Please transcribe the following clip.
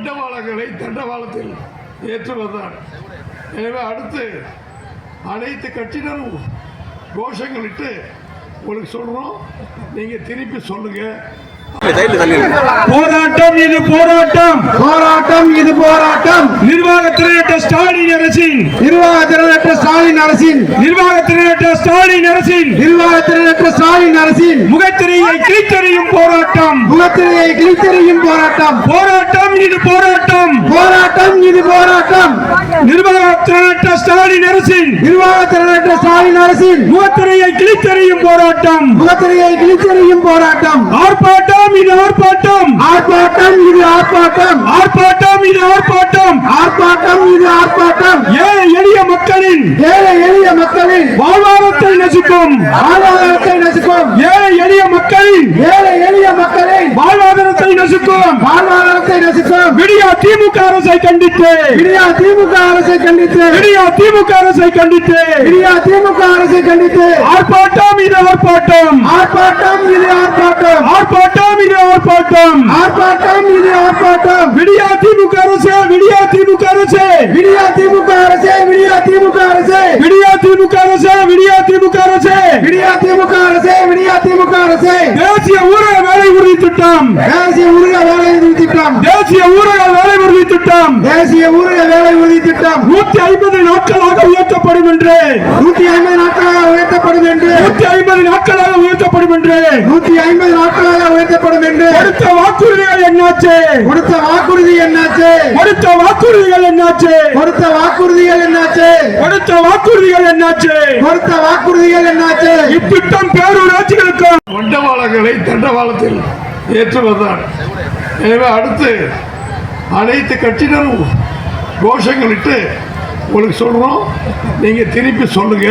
தண்டவாளங்களை தண்டவாளத்தில் ஏற்றுவதுதான். எனவே அடுத்து அனைத்து கட்சியினரும் கோஷங்களிட்டு உங்களுக்கு சொல்றோம், நீங்க திருப்பி சொல்லுங்க. போராட்டம் இது போராட்டம், போராட்டம் இது போராட்டம். நிர்வாகத்தினரற்ற ஸ்டாலின் அரசின், நிர்வாகத்தினரற்ற ஸ்டாலின் அரசின், நிர்வாகத்தினரற்ற ஸ்டாலின் அரசின், நிர்வாகத்தினரற்ற ஸ்டாலின் அரசின் முகத்திரையை கிழித்தெறியும் போராட்டம், முகத்திரையை கிழித்தெறியும் போராட்டம். போராட்டம் இது போராட்டம், போராட்டம் இது போராட்டம். நிர்வாகத்தினரற்ற ஸ்டாலின் அரசின், நிர்வாகத்தினரற்ற ஸ்டாலின் அரசின் முகத்திரையை கிழித்தெறியும் போராட்டம், முகத்திரையை கிழித்தெறியும் போராட்டம். ஆர்ப்பாட்டம் இது ஆர்ப்பாட்டம், ஆர்ப்பாட்டம் இது ஆர்ப்பாட்டம், ஆர்ப்பாட்டம் இது ஆர்ப்பாட்டம், ஆர்ப்பாட்டம் இது ஆர்ப்பாட்டம். ஏழை எளிய மக்களின், ஏழை எளிய மக்களின் வாழ்வாதாரத்தை நசுக்கும், வாழ்வாதாரத்தை நசுக்கும், ஏழை எளிய மக்களின், ஏழை எளிய மக்களின் வாழ்வாதாரத்தை நசுக்கும் வாழ்வாதாரத்தை நசுக்கும் விடியா திமுக அரசை கண்டித்து, விடியா திமுக அரசை கண்டித்து, விடியா திமுக அரசை கண்டித்து, விடியா திமுக அரசை கண்டித்து ஆர்ப்பாட்டம் இது ஆர்ப்பாட்டம், ஆர்ப்பாட்டம் இது ஆர்ப்பாட்டம், ஆர்ப்பாட்டம் இது ஆர்ப்பாட்டம், ஆர்ப்பாட்டம் இது ஆர்ப்பாட்டம். விடியா திமுக அரசு, விடியா திமுக அரசு, விடியா திமுக அரசே, விடியா திமுக அரசே, விடியா திமுக அரசு, விடியா திமுக அரசு, விடியா திமுக அரசே, விடியா திமுக அரசே. தேசிய ஊரக வேலை உறுதி திட்டம், தேசிய ஊரக வேலை உறுதி திட்டம், தேசிய ஊரக வேலை உறுதி திட்டம் தேசிய ஊரக வேலை உறுதி திட்டம் 150 நாட்களாக உயர்த்தப்படும் என்று, 150 நாட்களாக உயர்த்தப்படும் என்று, 150 நாட்களாக உயர்த்தப்படும் என்று 150 நாட்களாக உயர்த்தப்படும் என்று கொடுத்த வாக்குறுதிகள் என்னாச்சு, கொடுத்த வாக்குறுதி என்னாச்சு, கொடுத்த வாக்குறுதிகள் என்னாச்சு, கொடுத்த வாக்குறுதிகள் என்னாச்சு, கொடுத்த வாக்குறுதிகள் என்னாச்சு, கொடுத்த வாக்குறுதிகள் என்னாச்சு. இத்திட்டம் பேரூராட்சிகளுக்கு தண்டவாளங்களை தண்டவாளத்தில் ஏற்றுவதுதான். எனவே அடுத்து அனைத்து கட்சியினரும் கோஷங்களிட்டு உங்களுக்கு சொல்றோம், நீங்க திருப்பி சொல்லுங்க.